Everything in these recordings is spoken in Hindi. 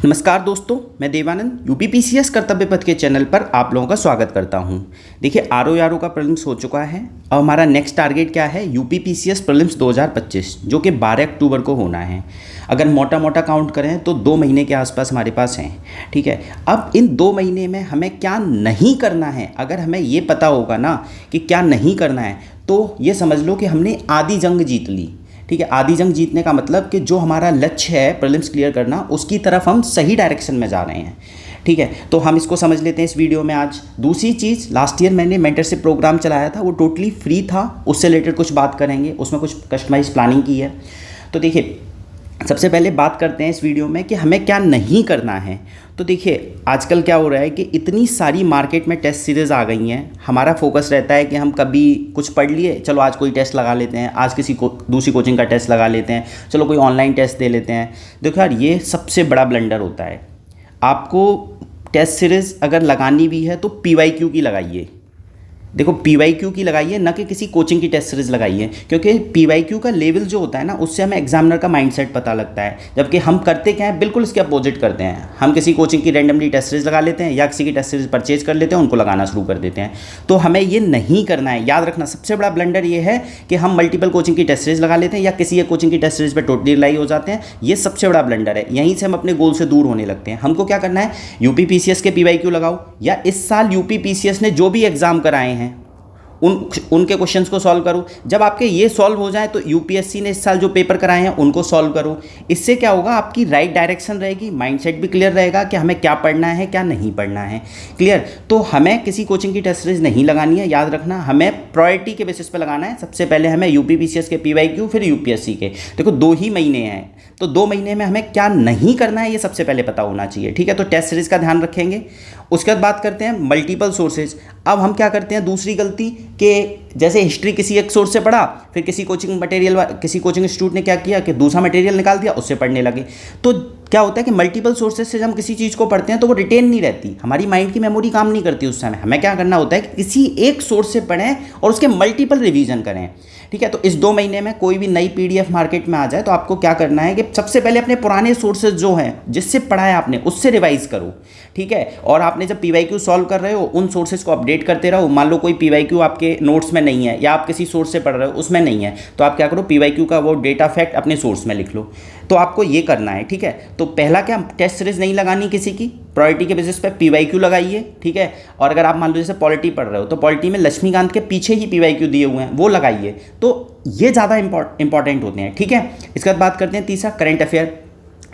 नमस्कार दोस्तों, मैं देवानंद यूपीपीसीएस कर्तव्य पथ के चैनल पर आप लोगों का स्वागत करता हूं। देखिए आरओ का प्रीलिम्स हो चुका है और हमारा नेक्स्ट टारगेट क्या है, यूपीपीसीएस प्रीलिम्स 2025 जो कि 12 अक्टूबर को होना है। अगर मोटा मोटा काउंट करें तो 2 महीने के आसपास हमारे पास हैं। ठीक है, अब इन 2 महीने में हमें क्या नहीं करना है, अगर हमें ये पता होगा ना कि क्या नहीं करना है तो ये समझ लो कि हमने आधी जंग जीत ली। ठीक है, आधी जंग जीतने का मतलब कि जो हमारा लक्ष्य है प्रीलिम्स क्लियर करना, उसकी तरफ हम सही डायरेक्शन में जा रहे हैं। ठीक है, तो हम इसको समझ लेते हैं इस वीडियो में आज। दूसरी चीज़, लास्ट ईयर मैंने मेंटरशिप प्रोग्राम चलाया था, वो टोटली फ्री था, उससे रिलेटेड कुछ बात करेंगे, उसमें कुछ कस्टमाइज प्लानिंग की है। तो देखिए सबसे पहले बात करते हैं इस वीडियो में कि हमें क्या नहीं करना है। तो देखिए आजकल क्या हो रहा है कि इतनी सारी मार्केट में टेस्ट सीरीज़ आ गई हैं, हमारा फोकस रहता है कि हम कभी कुछ पढ़ लिए, चलो आज कोई टेस्ट लगा लेते हैं, आज किसी को दूसरी कोचिंग का टेस्ट लगा लेते हैं, चलो कोई ऑनलाइन टेस्ट दे लेते हैं। देखो यार, ये सबसे बड़ा ब्लंडर होता है। आपको टेस्ट सीरीज़ अगर लगानी भी है तो PYQ की लगाइए। देखो PYQ की लगाइए, ना कि किसी कोचिंग की टेस्ट सीरीज लगाइए, क्योंकि PYQ का लेवल जो होता है ना, उससे हमें एग्जामिनर का माइंडसेट पता लगता है। जबकि हम करते क्या है, बिल्कुल इसके अपोजिट करते हैं। हम किसी कोचिंग की रैंडमली टेस्ट सीरीज लगा लेते हैं या किसी की टेस्ट सीरीज परचेज कर लेते हैं, उनको लगाना शुरू कर देते हैं। तो हमें ये नहीं करना है। याद रखना, सबसे बड़ा ब्लंडर ये है कि हम मल्टीपल कोचिंग की टेस्ट सीरीज लगा लेते हैं या किसी एक कोचिंग की टेस्ट सीरीज पर टोटली रिलाई हो जाते हैं। ये सबसे बड़ा ब्लंडर है, यहीं से हम अपने गोल से दूर होने लगते हैं। हमको क्या करना है, UPPCS के PYQ लगाओ, या इस साल UPPCS ने जो भी एग्ज़ाम कराए हैं उनके क्वेश्चंस को सॉल्व करो। जब आपके ये सॉल्व हो जाए तो UPSC ने इस साल जो पेपर कराए हैं उनको सॉल्व करो। इससे क्या होगा, आपकी राइट डायरेक्शन रहेगी, माइंडसेट भी क्लियर रहेगा कि हमें क्या पढ़ना है क्या नहीं पढ़ना है। क्लियर। तो हमें किसी कोचिंग की टेस्ट सीरीज नहीं लगानी है, याद रखना, हमें प्रायोरिटी के बेसिस पे लगाना है। सबसे पहले हमें UPPCS के PYQ, फिर UPSC के। देखो 2 ही महीने हैं, तो 2 महीने में हमें क्या नहीं करना है ये सबसे पहले पता होना चाहिए। ठीक है, तो टेस्ट सीरीज का ध्यान रखेंगे। उसके बाद बात करते हैं मल्टीपल सोर्सेज। अब हम क्या करते हैं, दूसरी गलती कि जैसे हिस्ट्री किसी एक सोर्स से पढ़ा, फिर किसी कोचिंग इंस्टीट्यूट ने क्या किया कि दूसरा मटेरियल निकाल दिया, उससे पढ़ने लगे। तो क्या होता है कि मल्टीपल सोर्सेज से जब हम किसी चीज़ को पढ़ते हैं तो वो रिटेन नहीं रहती, हमारी माइंड की मेमोरी काम नहीं करती उस समय। हमें क्या करना होता है कि किसी एक सोर्स से पढ़ें और उसके मल्टीपल रिवीजन करें। ठीक है, तो इस 2 महीने में कोई भी नई PDF मार्केट में आ जाए तो आपको क्या करना है कि सबसे पहले अपने पुराने सोर्सेज जो हैं, जिससे पढ़ा है आपने, उससे रिवाइज करो। ठीक है, और आपने जब PYQ सॉल्व कर रहे हो उन सोर्सेज को अपडेट करते रहो। मान लो कोई PYQ आपके नोट्स में नहीं है या आप किसी सोर्स से पढ़ रहे हो उसमें नहीं है, तो आप क्या करो, PYQ का वो डेटा फैक्ट अपने सोर्स में लिख लो। तो आपको ये करना है। ठीक है, तो पहला क्या, टेस्ट सीरीज नहीं लगानी किसी की, प्रायोरिटी के बेसिस पे PYQ लगाइए। ठीक है, और अगर आप मान लो जैसे पॉलिटी पढ़ रहे हो तो पॉलिटी में लक्ष्मीकांत के पीछे ही PYQ दिए हुए हैं, वो लगाइए। तो ये ज़्यादा इंपॉर्टेंट होते हैं। ठीक है, इसके बाद बात करते हैं तीसरा, करंट अफेयर।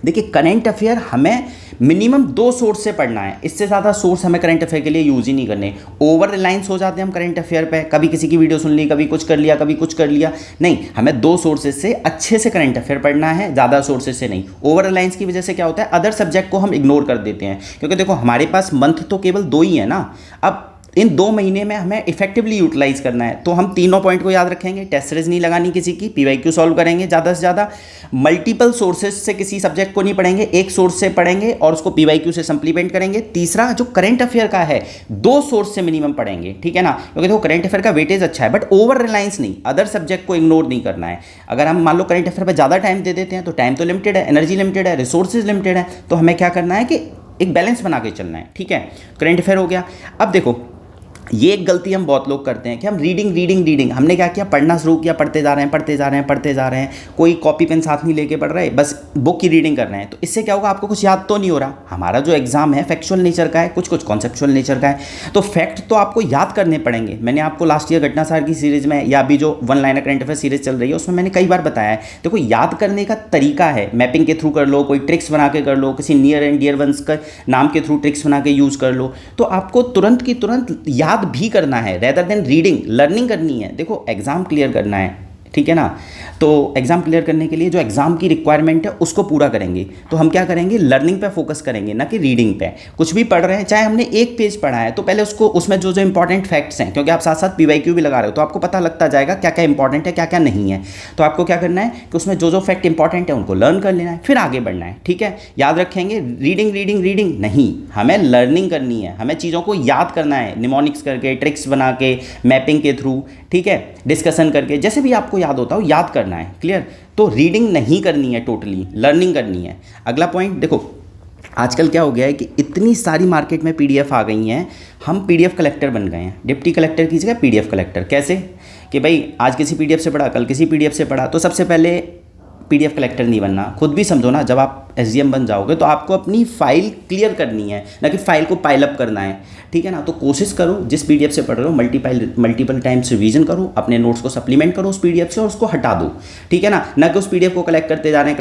देखिए करंट अफेयर हमें मिनिमम 2 सोर्स से पढ़ना है, इससे ज़्यादा सोर्स हमें करंट अफेयर के लिए यूज़ ही नहीं करने। ओवर रिलायंस हो जाते हैं हम करंट अफेयर पे, कभी किसी की वीडियो सुन ली, कभी कुछ कर लिया, कभी कुछ कर लिया। नहीं, हमें 2 सोर्सेज से अच्छे से करंट अफेयर पढ़ना है, ज़्यादा सोर्सेज से नहीं। ओवर रिलायंस की वजह से क्या होता है, अदर सब्जेक्ट को हम इग्नोर कर देते हैं, क्योंकि देखो हमारे पास मंथ तो केवल 2 ही है ना। अब इन 2 महीने में हमें इफेक्टिवली यूटिलाइज करना है, तो हम तीनों पॉइंट को याद रखेंगे। टेस्ट सीरीज नहीं लगानी किसी की, PYQ सॉल्व करेंगे ज़्यादा से ज़्यादा, मल्टीपल सोर्सेज से किसी सब्जेक्ट को नहीं पढ़ेंगे, एक सोर्स से पढ़ेंगे और उसको PYQ से सप्लीमेंट करेंगे। तीसरा जो करंट अफेयर का है, 2 सोर्स से मिनिमम पढ़ेंगे। ठीक है ना, क्योंकि देखो करंट अफेयर का वेटेज अच्छा है, बट ओवर रिलायंस नहीं, अदर सब्जेक्ट को इग्नोर नहीं करना है। अगर हम मान लो करंट अफेयर पर ज़्यादा टाइम दे देते हैं तो टाइम तो लिमिटेड है, एनर्जी लिमिटेड है, रिसोर्सेज लिमिटेड है, तो हमें क्या करना है कि एक बैलेंस बना के चलना है। ठीक है, करंट अफेयर हो गया। अब देखो ये एक गलती हम बहुत लोग करते हैं कि हम रीडिंग हमने क्या किया, पढ़ना शुरू किया, पढ़ते जा रहे हैं, कोई कॉपी पेन साथ नहीं लेके पढ़ रहे, बस बुक की रीडिंग कर रहे हैं। तो इससे क्या होगा, आपको कुछ याद तो नहीं हो रहा। हमारा जो एग्जाम है फैक्चुअल नेचर का है, कुछ कॉन्सेप्चुअल नेचर का है, तो फैक्ट तो आपको याद करने पड़ेंगे। मैंने आपको लास्ट ईयर घटनासार की सीरीज में या अभी जो 1 लाइनर करंट अफेयर सीरीज चल रही है उसमें मैंने कई बार बताया है। देखो याद करने का तरीका है, मैपिंग के थ्रू कर लो, कोई ट्रिक्स बना के कर लो, किसी नियर एंड डियर वंस का नाम के थ्रू ट्रिक्स बना के यूज़ कर लो, तो आपको तुरंत की तुरंत याद भी करना है, रेदर देन रीडिंग। लर्निंग करनी है, देखो एग्जाम क्लियर करना है। ठीक है ना, तो एग्ज़ाम क्लियर करने के लिए जो एग्ज़ाम की रिक्वायरमेंट है उसको पूरा करेंगे। तो हम क्या करेंगे, लर्निंग पे फोकस करेंगे, ना कि रीडिंग पे। कुछ भी पढ़ रहे हैं, चाहे हमने एक पेज पढ़ा है, तो पहले उसको, उसमें जो जो इंपॉर्टेंट फैक्ट्स हैं, क्योंकि आप साथ साथ PYQ भी लगा रहे हो तो आपको पता लगता जाएगा क्या क्या इंपॉर्टेंट है क्या क्या नहीं है। तो आपको क्या करना है कि उसमें जो जो फैक्ट इंपॉर्टेंट है उनको लर्न कर लेना है, फिर आगे बढ़ना है। ठीक है, याद रखेंगे, रीडिंग नहीं, हमें लर्निंग करनी है, हमें चीज़ों को याद करना है, निमोनिक्स करके, ट्रिक्स बना के, मैपिंग के थ्रू, ठीक है, डिस्कशन करके, जैसे भी आपको याद होता हो याद करना है। क्लियर। तो रीडिंग नहीं करनी है, टोटली लर्निंग करनी है। अगला पॉइंट देखो, आजकल क्या हो गया है कि इतनी सारी मार्केट में पीडीएफ आ गई हैं, हम पीडीएफ कलेक्टर बन गए हैं। डिप्टी कलेक्टर की जगह पीडीएफ कलेक्टर। कैसे कि भाई आज किसी पीडीएफ से पढ़ा, कल किसी पीडीएफ से पढ़ा, तो सबसे पहले पीडीएफ कलेक्टर नहीं बनना। खुद भी समझो ना, जब आप एसडीएम बन जाओगे तो आपको अपनी फाइल क्लियर करनी है, ना कि फाइल को पाइल अप करना है, ठीक है ना। तो कोशिश करो जिस पीडीएफ से पढ़ रहे हो मल्टीपल टाइम्स रिवीजन करो, अपने नोट्स को सप्लीमेंट करो उस पीडीएफ से और उसको हटा दो, ठीक है ना कि उस पीडीएफ को कलेक्ट करते जा रहे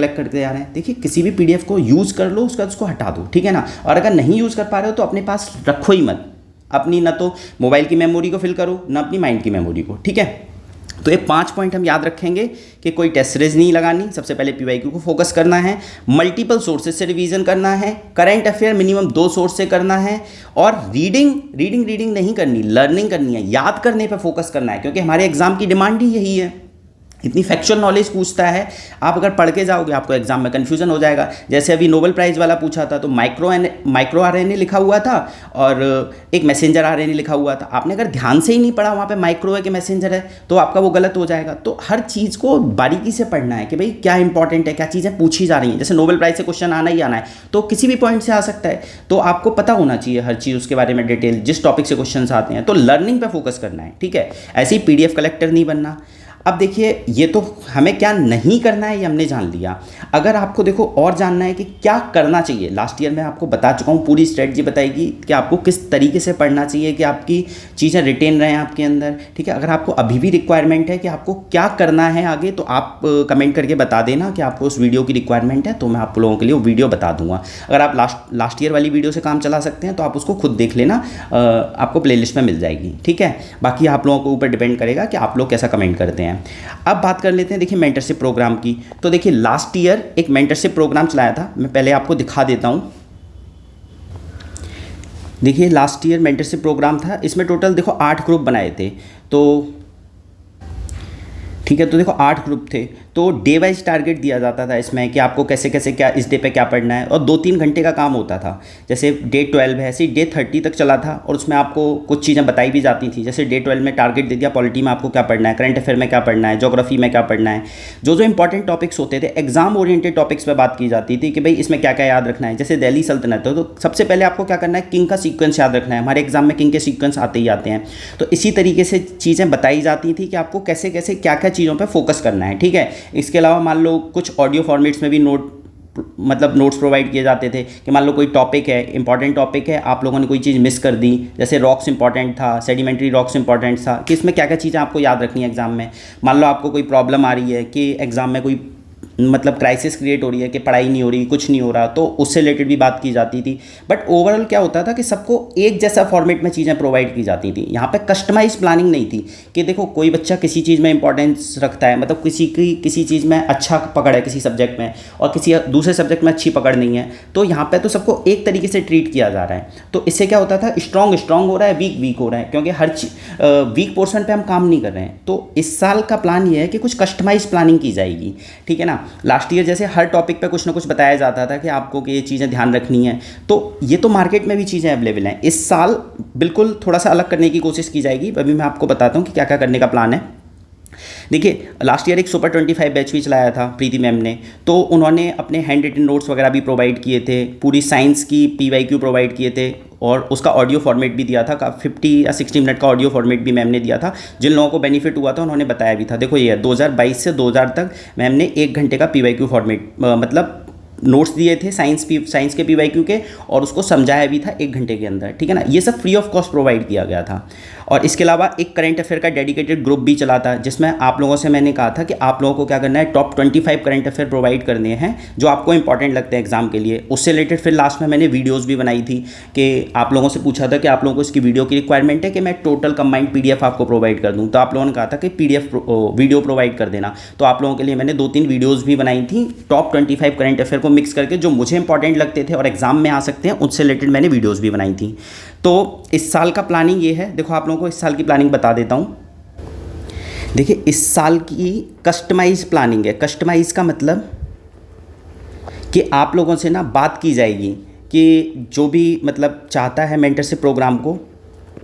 हैं। देखिए किसी भी पीडीएफ को यूज़ कर लो, उसका उसको हटा दो, ठीक है ना। और अगर नहीं यूज़ कर पा रहे हो तो अपने पास रखो ही मत, अपनी ना तो मोबाइल की मेमोरी को फिल करो, ना अपनी माइंड की मेमोरी को, ठीक है। तो ये 5 पॉइंट हम याद रखेंगे कि कोई टेस्ट सीरीज नहीं लगानी, सबसे पहले पीवाईक्यू को फोकस करना है, मल्टीपल सोर्सेज से रिवीजन करना है, करंट अफेयर मिनिमम 2 सोर्स से करना है, और रीडिंग नहीं करनी, लर्निंग करनी है, याद करने पर फोकस करना है, क्योंकि हमारे एग्जाम की डिमांड ही यही है। इतनी फैक्चुअल नॉलेज पूछता है, आप अगर पढ़ के जाओगे आपको एग्जाम में कन्फ्यूजन हो जाएगा। जैसे अभी नोबेल प्राइज़ वाला पूछा था तो माइक्रो आरएनए लिखा हुआ था और एक मैसेंजर आरएनए लिखा हुआ था। आपने अगर ध्यान से ही नहीं पढ़ा वहाँ पे माइक्रो है कि मैसेंजर है तो आपका वो गलत हो जाएगा। तो हर चीज़ को बारीकी से पढ़ना है कि भाई क्या इंपॉर्टेंट है, क्या चीज़ें पूछी जा रही हैं। जैसे नोबेल प्राइज़ से क्वेश्चन आना ही आना है तो किसी भी पॉइंट से आ सकता है, तो आपको पता होना चाहिए हर चीज़ उसके बारे में डिटेल, जिस टॉपिक से क्वेश्चन आते हैं। तो लर्निंग पे फोकस करना है, ठीक है। ऐसे ही पीडीएफ कलेक्टर नहीं बनना। अब देखिए ये तो हमें क्या नहीं करना है ये हमने जान लिया। अगर आपको देखो और जानना है कि क्या करना चाहिए, लास्ट ईयर में आपको बता चुका हूँ, पूरी स्ट्रेटजी बताएगी कि आपको किस तरीके से पढ़ना चाहिए कि आपकी चीज़ें रिटेन रहें आपके अंदर, ठीक है। अगर आपको अभी भी रिक्वायरमेंट है कि आपको क्या करना है आगे, तो आप कमेंट करके बता देना कि आपको उस वीडियो की रिक्वायरमेंट है, तो मैं आप लोगों के लिए वो वीडियो बता दूंगा। अगर आप लास्ट ईयर वाली वीडियो से काम चला सकते हैं तो आप उसको खुद देख लेना, आपको प्लेलिस्ट में मिल जाएगी, ठीक है। बाकी आप लोगों के ऊपर डिपेंड करेगा कि आप लोग कैसा कमेंट करते हैं। अब बात कर लेते हैं देखिए मेंटरशिप प्रोग्राम की। तो देखिए लास्ट ईयर एक मेंटरशिप प्रोग्राम चलाया था, मैं पहले आपको दिखा देता हूं। देखिए लास्ट ईयर मेंटरशिप प्रोग्राम था, इसमें टोटल देखो 8 ग्रुप बनाए थे, तो ठीक है। तो देखो 8 ग्रुप थे, तो डे वाइज टारगेट दिया जाता था इसमें कि आपको कैसे कैसे क्या इस डे पे क्या पढ़ना है, और 2-3 घंटे का काम होता था। जैसे डे 12 है ऐसे डे 30 तक चला था, और उसमें आपको कुछ चीज़ें बताई भी जाती थी। जैसे डे 12 में टारगेट दे दिया पॉलिटी में आपको क्या पढ़ना है, करंट अफेयर में क्या पढ़ना है, ज्योग्राफी में क्या पढ़ना है, जो इंपॉर्टेंट टॉपिक्स होते थे एग्जाम ओरिएंटेड टॉपिक्स पर बात की जाती थी कि भाई इसमें क्या क्या याद रखना है। जैसे दिल्ली सल्तनत है तो सबसे पहले आपको क्या करना है, किंग का सीक्वेंस याद रखना है। हमारे एग्जाम में किंग के सीक्वेंस आते ही आते हैं, तो इसी तरीके से चीज़ें बताई जाती थी कि आपको कैसे कैसे क्या क्या चीज़ों पर फोकस करना है, ठीक है। इसके अलावा मान लो कुछ ऑडियो फॉर्मेट्स में भी नोट्स प्रोवाइड किए जाते थे कि मान लो कोई टॉपिक है, इंपॉर्टेंट टॉपिक है, आप लोगों ने कोई चीज़ मिस कर दी, जैसे रॉक्स इंपॉर्टेंट था, सेडिमेंट्री रॉक्स इंपॉर्टेंट था, कि इसमें क्या क्या चीज़ें आपको याद रखनी है एग्जाम में। मान लो आपको कोई प्रॉब्लम आ रही है कि एग्जाम में कोई क्राइसिस क्रिएट हो रही है कि पढ़ाई नहीं हो रही, कुछ नहीं हो रहा, तो उससे रिलेटेड भी बात की जाती थी। बट ओवरऑल क्या होता था कि सबको एक जैसा फॉर्मेट में चीज़ें प्रोवाइड की जाती थी। यहाँ पे कस्टमाइज प्लानिंग नहीं थी कि देखो कोई बच्चा किसी चीज़ में इंपॉर्टेंस रखता है, मतलब किसी चीज़ में अच्छा पकड़ है किसी सब्जेक्ट में और किसी दूसरे सब्जेक्ट में अच्छी पकड़ नहीं है, तो यहाँ पर तो सबको एक तरीके से ट्रीट किया जा रहा है। तो इससे क्या होता था, स्ट्रॉन्ग हो रहा है, वीक हो रहा है, क्योंकि हर वीक पोर्शन पर हम काम नहीं कर रहे हैं। तो इस साल का प्लान ये है कि कुछ कस्टमाइज प्लानिंग की जाएगी, ठीक है ना। लास्ट ईयर जैसे हर टॉपिक पे कुछ ना कुछ बताया जाता था कि आपको कि ये चीज़ें ध्यान रखनी है, तो ये तो मार्केट में भी चीज़ें अवेलेबल हैं। इस साल बिल्कुल थोड़ा सा अलग करने की कोशिश की जाएगी। अभी मैं आपको बताता हूँ कि क्या क्या करने का प्लान है। देखिए लास्ट ईयर एक सुपर 25 बैच भी चलाया था प्रीति मैम ने, तो उन्होंने अपने हैंड रिटन नोट्स वगैरह भी प्रोवाइड किए थे, पूरी साइंस की पीवाईक्यू प्रोवाइड किए थे, और उसका ऑडियो फॉर्मेट भी दिया था। 50 या 60 मिनट का ऑडियो फॉर्मेट भी मैम ने दिया था। जिन लोगों को बेनिफिट हुआ था उन्होंने बताया भी था। देखो ये 2022 से 2000 तक मैम ने 1 घंटे का पीवाईक्यू फॉर्मेट मतलब नोट्स दिए थे साइंस के पीवाईक्यू के, और उसको समझाया भी था 1 घंटे के अंदर, ठीक है ना। ये सब फ्री ऑफ कॉस्ट प्रोवाइड किया गया था। और इसके अलावा एक करंट अफेयर का डेडिकेटेड ग्रुप भी चला था, जिसमें आप लोगों से मैंने कहा था कि आप लोगों को क्या करना है, टॉप 25 करंट अफेयर प्रोवाइड करने हैं जो आपको इंपॉर्टेंट लगते हैं एग्जाम के लिए। उससे रिलेटेड फिर लास्ट में मैंने वीडियोज़ भी बनाई थी कि आप लोगों से पूछा था कि आप लोगों को इसकी वीडियो की रिक्वायरमेंट है कि मैं टोटल कंबाइंड PDF आपको प्रोवाइड कर दूँ, तो आप लोगों ने कहा था कि PDF वीडियो प्रोवाइड कर देना। तो आप लोगों के लिए मैंने 2-3 वीडियोज़ भी बनाई थी टॉप 25 करंट अफेयर को मिक्स करके, जो मुझे इंपॉर्टेंट लगते थे और एग्जाम में आ सकते हैं, उससे रिलेटेड मैंने वीडियोज़ भी बनाई थी। तो इस साल का प्लानिंग ये है। देखो आप लोगों को इस साल की प्लानिंग बता देता हूँ। देखिए इस साल की कस्टमाइज प्लानिंग है। कस्टमाइज का मतलब कि आप लोगों से ना बात की जाएगी कि जो भी मतलब चाहता है मेंटरशिप प्रोग्राम को,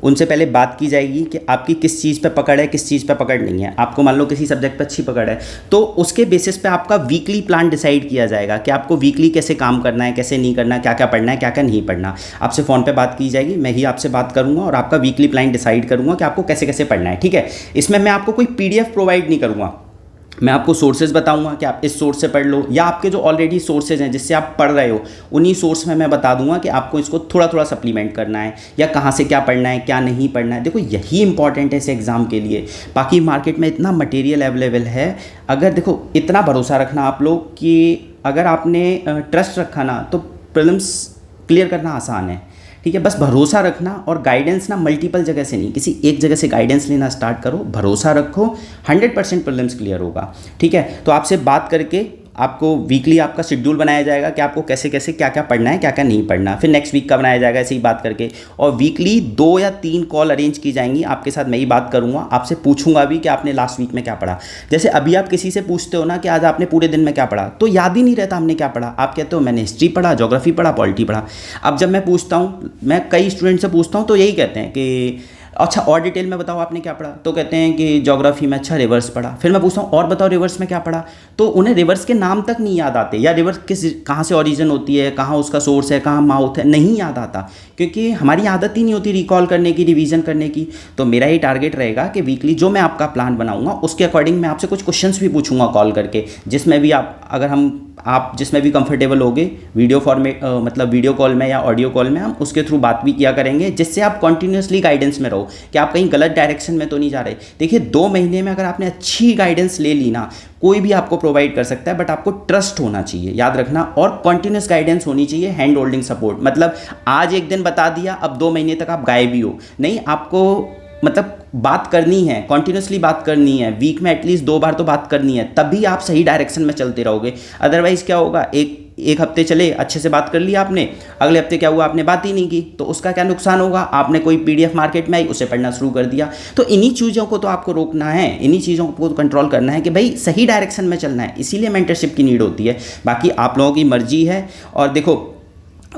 उनसे पहले बात की जाएगी कि आपकी किस चीज़ पे पकड़ है, किस चीज़ पे पकड़ नहीं है। आपको मान लो किसी सब्जेक्ट पे अच्छी पकड़ है तो उसके बेसिस पे आपका वीकली प्लान डिसाइड किया जाएगा कि आपको वीकली कैसे काम करना है, कैसे नहीं करना है, क्या क्या पढ़ना है, क्या क्या नहीं पढ़ना। आपसे फ़ोन पे बात की जाएगी, मैं ही आपसे बात करूँगा और आपका वीकली प्लान डिसाइड करूँगा कि आपको कैसे कैसे पढ़ना है। ठीक है, इसमें मैं आपको कोई PDF प्रोवाइड नहीं करूँगा, मैं आपको सोर्सेज बताऊंगा कि आप इस सोर्स से पढ़ लो, या आपके जो ऑलरेडी सोर्सेज हैं जिससे आप पढ़ रहे हो उन्हीं सोर्स में मैं बता दूंगा कि आपको इसको थोड़ा थोड़ा सप्लीमेंट करना है या कहाँ से क्या पढ़ना है, क्या नहीं पढ़ना है। देखो यही इंपॉर्टेंट है इस एग्ज़ाम के लिए। बाकी मार्केट में इतना मटेरियल अवेलेबल है, अगर देखो इतना भरोसा रखना आप लोग कि अगर आपने ट्रस्ट रखा ना तो प्रीलिम्स क्लियर करना आसान है। ठीक है, बस भरोसा रखना और गाइडेंस ना मल्टीपल जगह से नहीं, किसी एक जगह से गाइडेंस लेना स्टार्ट करो, भरोसा रखो, 100% प्रीलिम्स क्लियर होगा। ठीक है, तो आपसे बात करके आपको वीकली आपका शेड्यूल बनाया जाएगा कि आपको कैसे कैसे क्या क्या पढ़ना है, क्या क्या नहीं पढ़ना। फिर नेक्स्ट वीक का बनाया जाएगा ऐसे ही बात करके, और वीकली 2 या 3 कॉल अरेंज की जाएंगी आपके साथ। मैं ही बात करूँगा, आपसे पूछूंगा भी कि आपने लास्ट वीक में क्या पढ़ा। जैसे अभी आप किसी से पूछते हो ना कि आज आपने पूरे दिन में क्या पढ़ा, तो याद ही नहीं रहता हमने क्या पढ़ा। आप कहते हो मैंने हिस्ट्री पढ़ा, ज्योग्राफी पढ़ा, पॉलिटी पढ़ा। अब जब मैं पूछता हूँ, मैं कई स्टूडेंट से पूछता हूँ तो यही कहते हैं कि अच्छा और डिटेल में बताओ आपने क्या पढ़ा, तो कहते हैं कि ज्योग्राफी में अच्छा रिवर्स पढ़ा। फिर मैं पूछता हूँ और बताओ रिवर्स में क्या पढ़ा, तो उन्हें रिवर्स के नाम तक नहीं याद आते, या रिवर्स कहाँ से ओरिजिन होती है, कहाँ उसका सोर्स है, कहाँ माउथ है, नहीं याद आता, क्योंकि हमारी आदत ही नहीं होती रिकॉल करने की, रिवीजन करने की। तो मेरा ही टारगेट रहेगा कि वीकली जो मैं आपका प्लान बनाऊंगा उसके अकॉर्डिंग मैं आपसे कुछ क्वेश्चंस भी पूछूंगा कॉल करके, जिसमें भी आप जिसमें भी कंफर्टेबल होगे, वीडियो फॉर्मेट मतलब वीडियो कॉल में या ऑडियो कॉल में, हम उसके थ्रू बात भी किया करेंगे, जिससे आप कंटिन्यूसली गाइडेंस में रहो कि आप कहीं गलत डायरेक्शन में तो नहीं जा रहे। देखिए 2 महीने में अगर आपने अच्छी गाइडेंस ले ली ना, कोई भी आपको प्रोवाइड कर सकता है, बट आपको ट्रस्ट होना चाहिए, याद रखना, और कंटिन्यूस गाइडेंस होनी चाहिए, हैंड होल्डिंग सपोर्ट। मतलब आज एक दिन बता दिया, अब 2 महीने तक आप गायब ही हो, नहीं, आपको मतलब बात करनी है, कॉन्टिन्यूसली बात करनी है, वीक में एटलीस्ट 2 बार तो बात करनी है, तभी आप सही डायरेक्शन में चलते रहोगे। अदरवाइज क्या होगा, एक हफ्ते चले, अच्छे से बात कर लिया आपने, अगले हफ्ते क्या हुआ, आपने बात ही नहीं की, तो उसका क्या नुकसान होगा, आपने कोई PDF मार्केट में आई उसे पढ़ना शुरू कर दिया। तो इन्हीं चीज़ों को तो आपको रोकना है, इन्हीं चीज़ों को कंट्रोल करना है कि भाई सही डायरेक्शन में चलना है, इसीलिए मेंटरशिप की नीड होती है। बाकी आप लोगों की मर्जी है। और देखो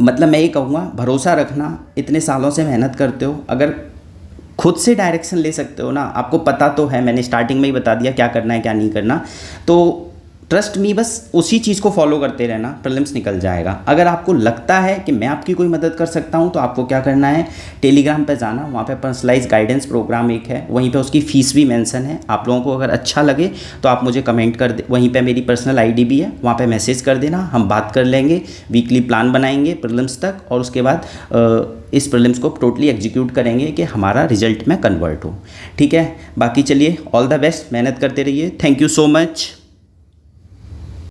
मतलब मैं ये कहूँगा, भरोसा रखना, इतने सालों से मेहनत करते हो, अगर खुद से डायरेक्शन ले सकते हो ना, आपको पता तो है, मैंने स्टार्टिंग में ही बता दिया क्या करना है क्या नहीं करना, तो ट्रस्ट मी, बस उसी चीज़ को फॉलो करते रहना, प्रीलिम्स निकल जाएगा। अगर आपको लगता है कि मैं आपकी कोई मदद कर सकता हूं, तो आपको क्या करना है, टेलीग्राम पे जाना, वहाँ पे पर्सनलाइज गाइडेंस प्रोग्राम एक है, वहीं पे उसकी फ़ीस भी मेंशन है। आप लोगों को अगर अच्छा लगे तो आप मुझे कमेंट कर दे, वहीं पे मेरी पर्सनल ID भी है, वहाँ पे मैसेज कर देना, हम बात कर लेंगे, वीकली प्लान बनाएंगे प्रीलिम्स तक, और उसके बाद इस प्रीलिम्स को टोटली एग्जीक्यूट करेंगे कि हमारा रिजल्ट में कन्वर्ट हो। ठीक है, बाकी चलिए, ऑल द बेस्ट, मेहनत करते रहिए, थैंक यू सो मच।